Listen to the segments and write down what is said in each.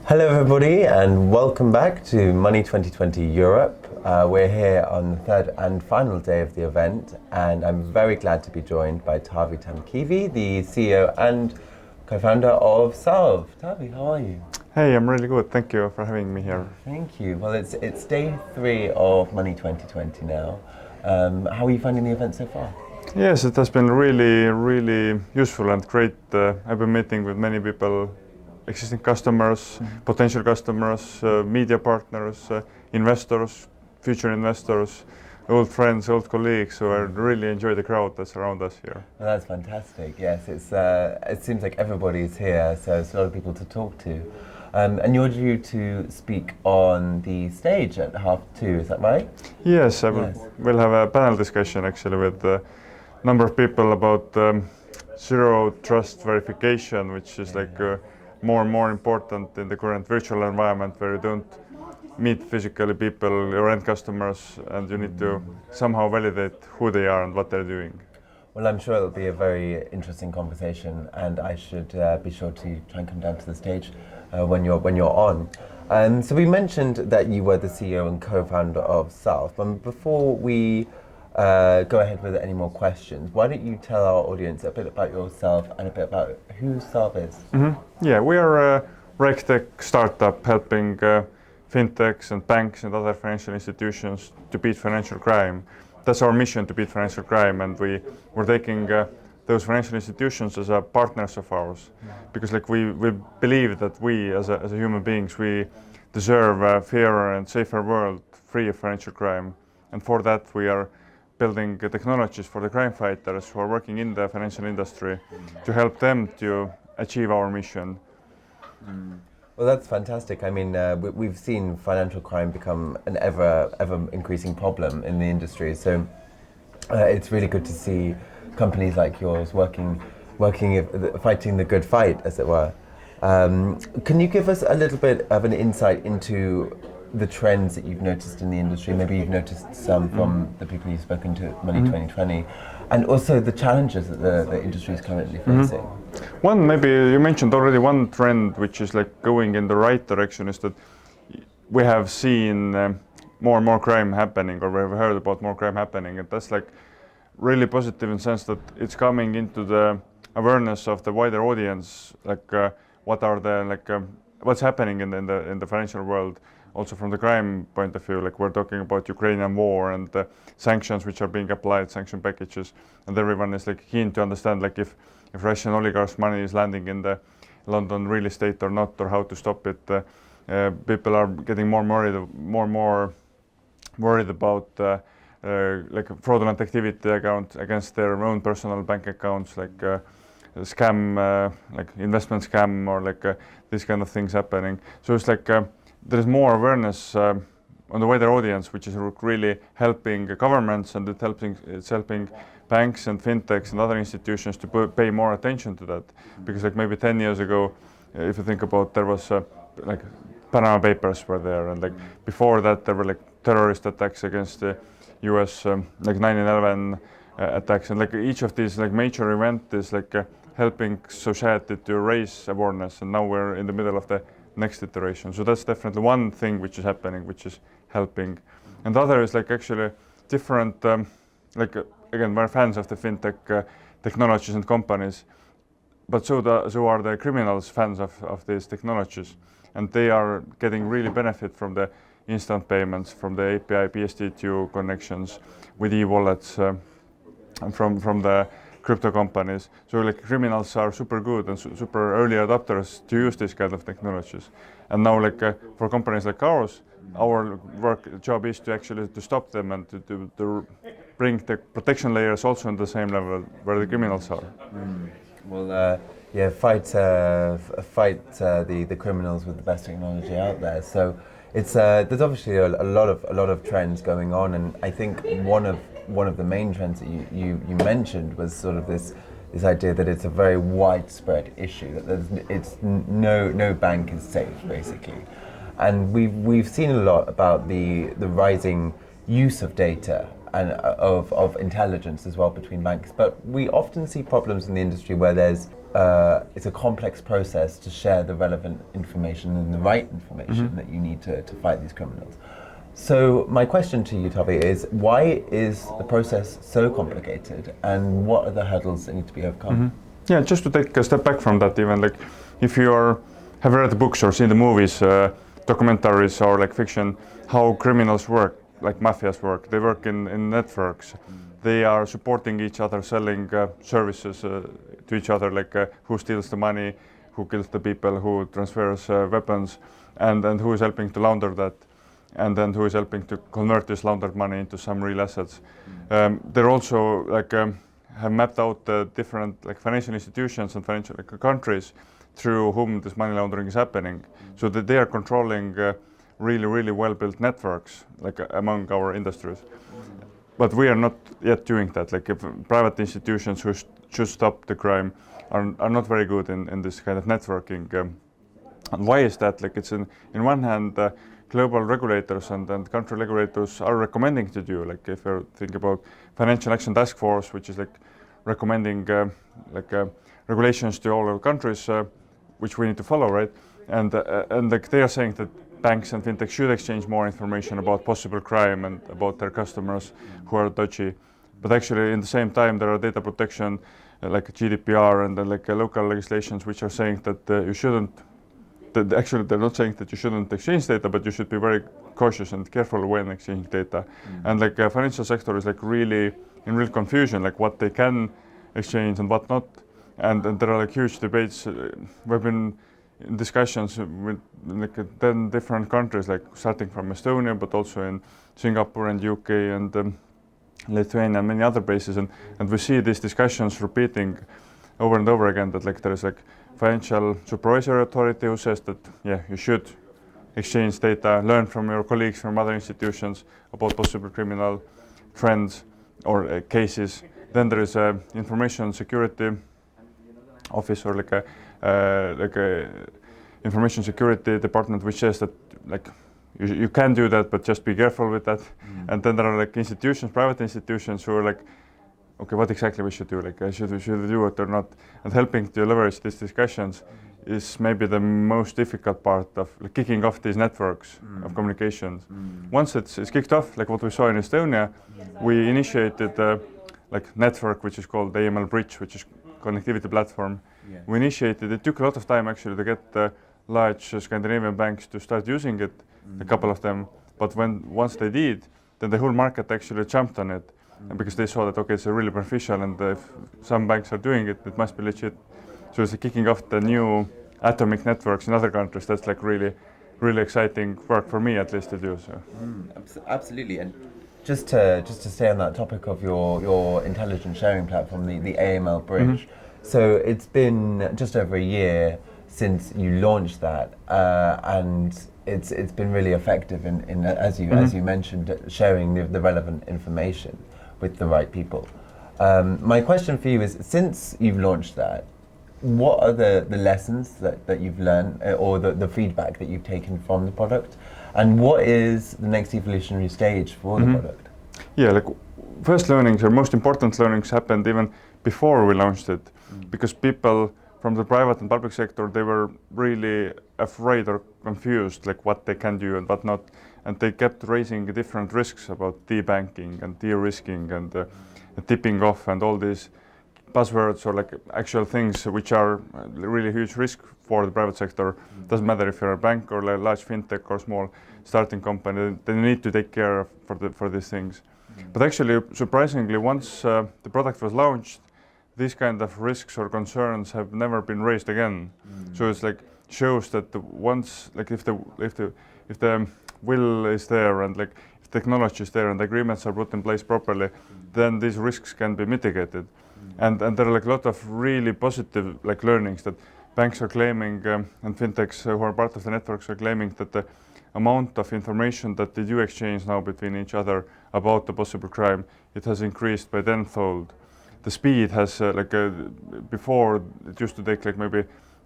Hello everybody and welcome back to Money 2020 Europe. We're here on the third and final day of the event and I'm very glad to be joined by Taavi Tamkivi, the CEO and co-founder of Salv. Taavi, how are you? Hey, I'm really good. Thank you for having me here. Thank you. Well, it's day 3 of Money 2020 now. How are you finding the event so far? Yes, it has been really useful and great. I've been meeting with many people, existing customers, potential customers, media partners, investors, future investors, old friends, old colleagues. So I really enjoy the crowd that's around us here. Well, that's fantastic. Yes, it seems like everybody's here, so it's a lot of people to talk to. And you're due to speak on the stage at 2:30, is that right? Yes, we'll have a panel discussion actually with a number of people about zero trust verification, which is more and more important in the current virtual environment where you don't meet physically people, your end customers, and you need to somehow validate who they are and what they're doing. Well, I'm sure it'll be a very interesting conversation, and I should be sure to try and come down to the stage when you're on. So we mentioned that you were the CEO and co-founder of Salv, but before we go ahead with any more questions, why don't you tell our audience a bit about yourself and a bit about who Salv is? Yeah, we are a RegTech startup helping fintechs and banks and other financial institutions to beat financial crime. That's our mission, to beat financial crime, and we're taking those financial institutions as partners of ours, because we believe that we as human beings, we deserve a fairer and safer world free of financial crime, and for that we are building technologies for the crime fighters who are working in the financial industry to help them to achieve our mission. Well, that's fantastic. I mean, we've seen financial crime become an ever increasing problem in the industry. So it's really good to see companies like yours working, fighting the good fight, as it were. Can you give us a little bit of an insight into the trends that you've noticed in the industry? Maybe you've noticed some from the people you've spoken to at Money 2020, and also the challenges that the industry is currently facing. One, maybe you mentioned already, one trend which is going in the right direction is that we have seen more and more crime happening, or we have heard about more crime happening, and that's really positive in the sense that it's coming into the awareness of the wider audience, what are the what's happening in the financial world. Also from the crime point of view, we're talking about Ukrainian war and the sanctions which are being applied, sanction packages, and everyone is keen to understand if Russian oligarchs' money is landing in the London real estate or not, or how to stop it. People are getting more worried about fraudulent activity against their own personal bank accounts, scam, investment scam, or these kind of things happening. So it's there's more awareness on the wider audience, which is really helping governments, and it's helping banks and fintechs and other institutions to pay more attention to that. Because maybe 10 years ago, if you think about, there was Panama Papers were there, and before that there were terrorist attacks against the US, 9/11 attacks, and each of these major events is helping society to raise awareness, and now we're in the middle of the next iteration. So that's definitely one thing which is happening, which is helping. And the other is actually different, again, we're fans of the fintech technologies and companies, but so are the criminals fans of these technologies. And they are getting really benefit from the instant payments, from the API PSD2 connections with e-wallets, and from the crypto companies. So criminals are super good and super early adopters to use these kind of technologies. And now for companies like ours, our job is to actually to stop them and to bring the protection layers also on the same level where the criminals are. Well, fight the criminals with the best technology out there. So it's there's obviously a lot of trends going on, and I think one of the main trends that you mentioned was sort of this idea that it's a very widespread issue, that no bank is safe, basically. And we've seen a lot about the rising use of data and of intelligence as well between banks, but we often see problems in the industry where there's it's a complex process to share the relevant information and the right information that you need to fight these criminals. So my question to you, Taavi, is why is the process so complicated, and what are the hurdles that need to be overcome? Yeah, just to take a step back from that, even like if you have read the books or seen the movies, documentaries or like fiction, how criminals work, like mafias work. They work in networks. They are supporting each other, selling services to each other, like who steals the money, who kills the people, who transfers weapons, and who is helping to launder that, and then who is helping to convert this laundered money into some real assets. They're also like have mapped out the different like financial institutions and financial countries through whom this money laundering is happening, so that they are controlling really well-built networks like among our industries. But we are not yet doing that. Like if private institutions who should stop the crime are not very good in this kind of networking. And why is that? Like it's in one hand, global regulators and country regulators are recommending to do. Like if you think about Financial Action Task Force, which is like recommending regulations to all our countries, which we need to follow, right? And like they are saying that banks and fintech should exchange more information about possible crime and about their customers who are dodgy. But actually, in the same time, there are data protection, like GDPR and like local legislations, which are saying that you shouldn't. Actually, they're not saying that you shouldn't exchange data, but you should be very cautious and careful when exchanging data. And like financial sector is like really in real confusion, like what they can exchange and what not. And there are like huge debates. We've been in discussions with like 10 different countries, like starting from Estonia, but also in Singapore and UK and Lithuania and many other places. And we see these discussions repeating over and over again, that like there is like financial supervisory authority who says that, yeah, you should exchange data, learn from your colleagues from other institutions about possible criminal trends or cases. Then there is a information security office or like a information security department which says that like you can do that, but just be careful with that. And then there are like institutions, private institutions who are like, okay, what exactly we should do? Like should we do it or not? And helping to leverage these discussions is maybe the most difficult part of like, kicking off these networks of communications. Once it's kicked off, like what we saw in Estonia, we initiated like network which is called AML Bridge, which is connectivity platform. We initiated. It took a lot of time actually to get the large Scandinavian banks to start using it, a couple of them. But once they did, then the whole market actually jumped on it, and because they saw that okay, it's really beneficial, and if some banks are doing it, it must be legit. So it's kicking off the new atomic networks in other countries. That's like really exciting work for me at least to do. So. Absolutely. And just to stay on that topic of your intelligence sharing platform, the AML Bridge. So it's been just over a year since you launched that, and it's been really effective in as you mentioned, sharing the relevant information with the right people. My question for you is, since you've launched that, what are the lessons that you've learned or the feedback that you've taken from the product, and what is the next evolutionary stage for the product? Yeah, like first learnings or most important learnings happened even before we launched it, because people from the private and public sector, they were really afraid or confused like what they can do and what not, and they kept raising different risks about de-banking and de-risking and tipping off and all these buzzwords or like actual things which are really huge risk for the private sector. Doesn't matter if you're a bank or a large fintech or small starting company, they need to take care of for these things. But actually, surprisingly, once the product was launched, these kind of risks or concerns have never been raised again. So it's like shows that once, like if the will is there and like if technology is there and the agreements are put in place properly, then these risks can be mitigated. And there are like a lot of really positive like learnings that banks are claiming and fintechs who are part of the networks are claiming that the amount of information that they do exchange now between each other about the possible crime, it has increased by tenfold. The speed has before it used to take like maybe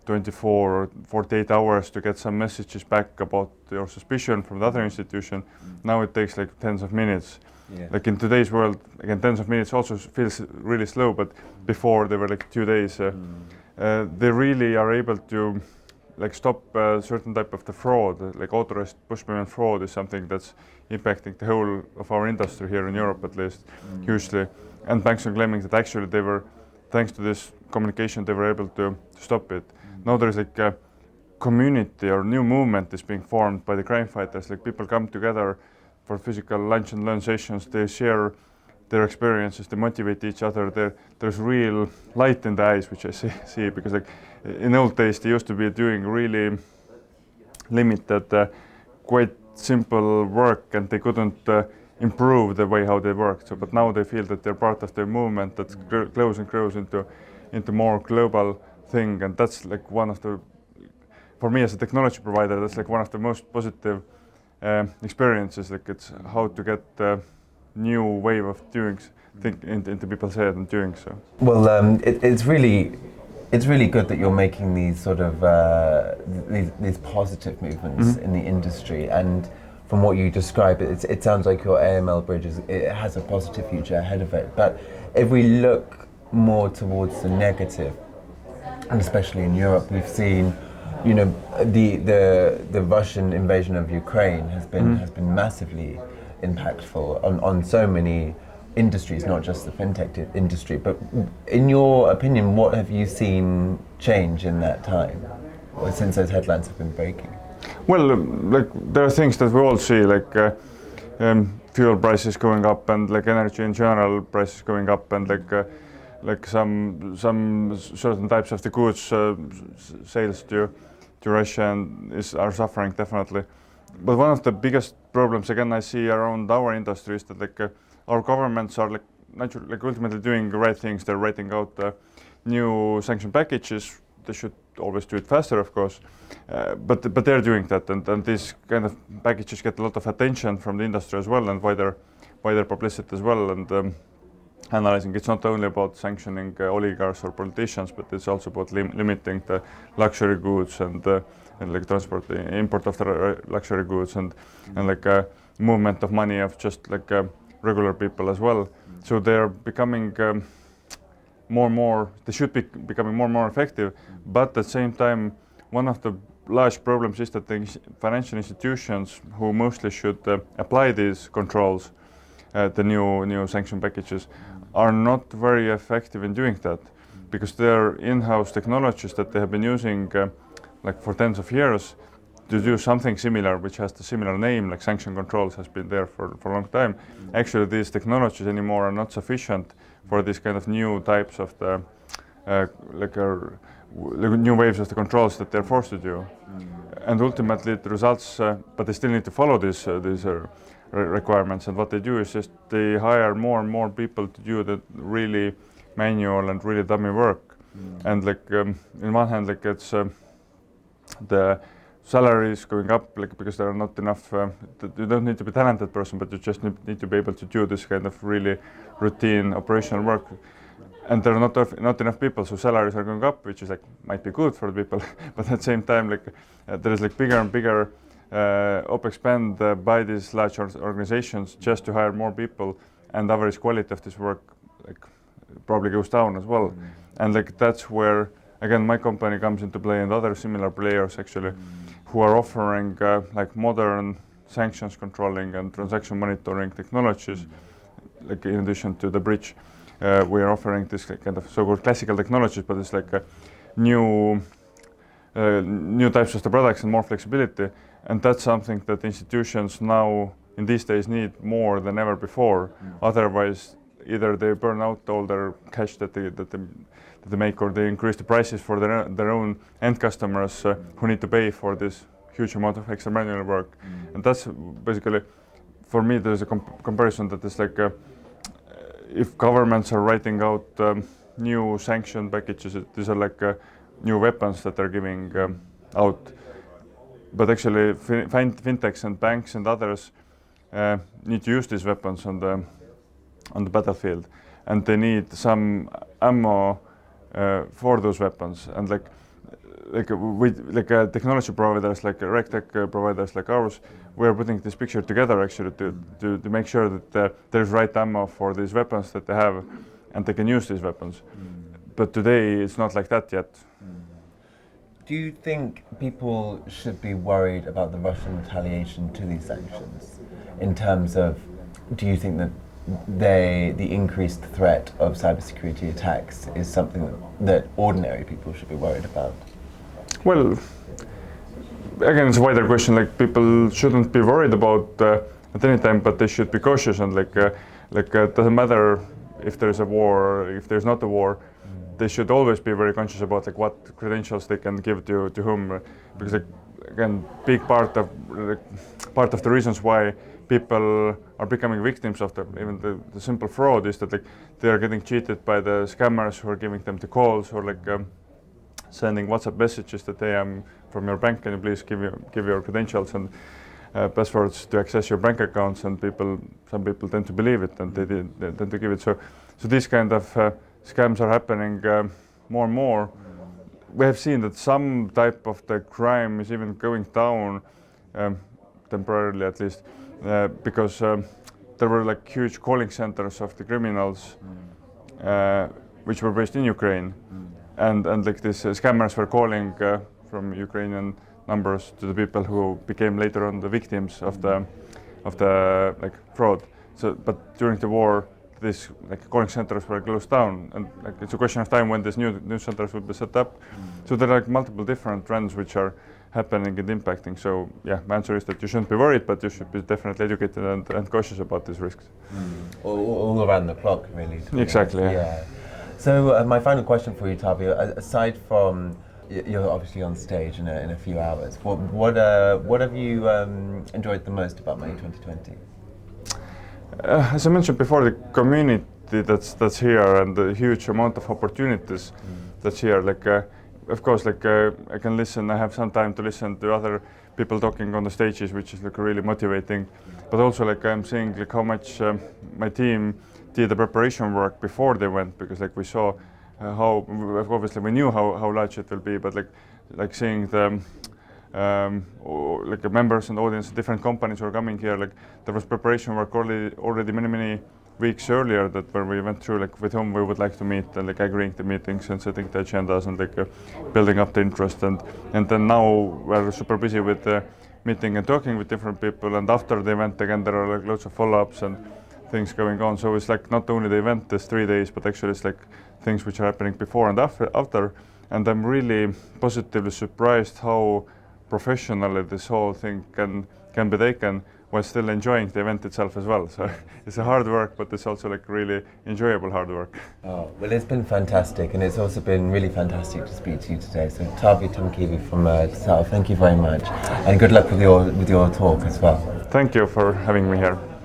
24 or 48 hours to get some messages back about your suspicion from the other institution. Now it takes like tens of minutes. Like in today's world, again, tens of minutes also feels really slow, but before they were like 2 days. they really are able to like stop certain type of the fraud, like authorized push payment fraud is something that's impacting the whole of our industry here in Europe at least hugely. And banks are claiming that actually they were, thanks to this communication, they were able to stop it. Now there is like a community or new movement is being formed by the crime fighters. Like people come together for physical lunch and learn sessions, they share their experiences, they motivate each other. There's real light in the eyes, which I see because like in old days they used to be doing really limited, quite simple work, and they couldn't improve the way how they worked. So, but now they feel that they're part of the movement that grows and grows into more global thing, and that's like one of the, for me as a technology provider, that's like one of the most positive experiences. Like it's how to get new way of doing think into people's head and doing so. Well, it's really good that you're making these sort of these positive movements in the industry, and from what you describe, it sounds like your AML bridge it has a positive future ahead of it. But if we look more towards the negative, and especially in Europe, we've seen, you know, the Russian invasion of Ukraine has been massively impactful on so many industries, not just the fintech industry. But in your opinion, what have you seen change in that time, or since those headlines have been breaking? Well, like there are things that we all see, like fuel prices going up, and like energy in general prices going up, and like some certain types of the goods sales to Russia are suffering definitely. But one of the biggest problems again I see around our industry is that like our governments are like ultimately doing the right things. They're writing out new sanction packages. They should always do it faster, of course, but they're doing that, and these kind of packages get a lot of attention from the industry as well, and wider publicity as well, and analyzing it's not only about sanctioning oligarchs or politicians, but it's also about limiting the luxury goods and like transport, the import of the luxury goods, and like movement of money of just like regular people as well. So they're becoming they should be becoming more and more effective, but at the same time, one of the large problems is that the financial institutions who mostly should apply these controls, the new sanction packages, are not very effective in doing that, because their in-house technologies that they have been using like for tens of years to do something similar, which has the similar name, like sanction controls has been there for a long time. Actually, these technologies anymore are not sufficient for these kind of new types of the new waves of the controls that they're forced to do. And ultimately it results, but they still need to follow these requirements, and what they do is just they hire more and more people to do the really manual and really dummy work. And like in one hand, like it's the salaries going up, like because there are not enough, you don't need to be a talented person, but you just need to be able to do this kind of really routine operational work. And there are not enough people, so salaries are going up, which is like might be good for the people, but at the same time, like there is like bigger and bigger OPEX spend by these large organizations just to hire more people, and average quality of this work like probably goes down as well. And like that's where again my company comes into play, and other similar players actually who are offering like modern sanctions controlling and transaction monitoring technologies, like in addition to the bridge. We are offering this kind of so-called classical technologies, but it's like new types of the products and more flexibility, and that's something that institutions now in these days need more than ever before. Otherwise, either they burn out all their cash that they make, or they increase the prices for their own end customers who need to pay for this huge amount of extra manual work. And that's basically, for me, there's a comparison that is like. If governments are writing out new sanction packages, these are like new weapons that they're giving out. But actually, fintechs and banks and others need to use these weapons on the battlefield, and they need some ammo for those weapons. And like technology providers, like RegTech providers like ours, we are putting this picture together actually to make sure that there's right ammo for these weapons that they have, and they can use these weapons. but today it's not like that yet. Do you think people should be worried about the Russian retaliation to these sanctions? In terms of, do you think that the increased threat of cybersecurity attacks is something that ordinary people should be worried about? Well, again, it's a wider question. Like, people shouldn't be worried about at any time, but they should be cautious, and it doesn't matter if there's a war or if there's not a war. They should always be very conscious about like what credentials they can give to whom, because like, again, big part of the reasons why people are becoming victims of even the simple fraud is that like they are getting cheated by the scammers who are giving them the calls, or like sending WhatsApp messages that hey, I'm from your bank, can you please give your credentials and passwords to access your bank accounts, and some people tend to believe it, and they tend to give it. So these kind of scams are happening more and more. We have seen that some type of the crime is even going down, temporarily at least, because there were like huge calling centers of the criminals, which were based in Ukraine, and like these scammers were calling from Ukrainian numbers to the people who became later on the victims of the like fraud. So, but during the war, these like calling centers were closed down, and like it's a question of time when these new centers will be set up. So there are like multiple different trends which are happening and impacting. So yeah, my answer is that you shouldn't be worried, but you should be definitely educated and cautious about these risks. All around the clock, really. Exactly. Yeah. So my final question for you, Taavi, aside from you're obviously on stage in a few hours, what have you enjoyed the most about May 2020? As I mentioned before, the community that's here and the huge amount of opportunities that's here. Like, of course, like I can listen. I have some time to listen to other people talking on the stages, which is like really motivating. But also, like I'm seeing like how much my team did the preparation work before they went, because like we saw how obviously we knew how large it will be, but like seeing the like the members and audience, different companies who are coming here, like there was preparation work already many weeks earlier, that where we went through like with whom we would like to meet, and like agreeing the meetings and setting the agendas and like building up the interest, and then now we're super busy with meeting and talking with different people, and after the event again there are like loads of follow-ups and things going on. So it's like not only the event is 3 days, but actually it's like things which are happening before and after, and I'm really positively surprised how professionally this whole thing can be taken while still enjoying the event itself as well. So it's a hard work, but it's also like really enjoyable hard work. Oh, well, it's been fantastic, and it's also been really fantastic to speak to you today. So Taavi Tamkivi from Salv, thank you very much, and good luck with your talk as well. Thank you for having me here.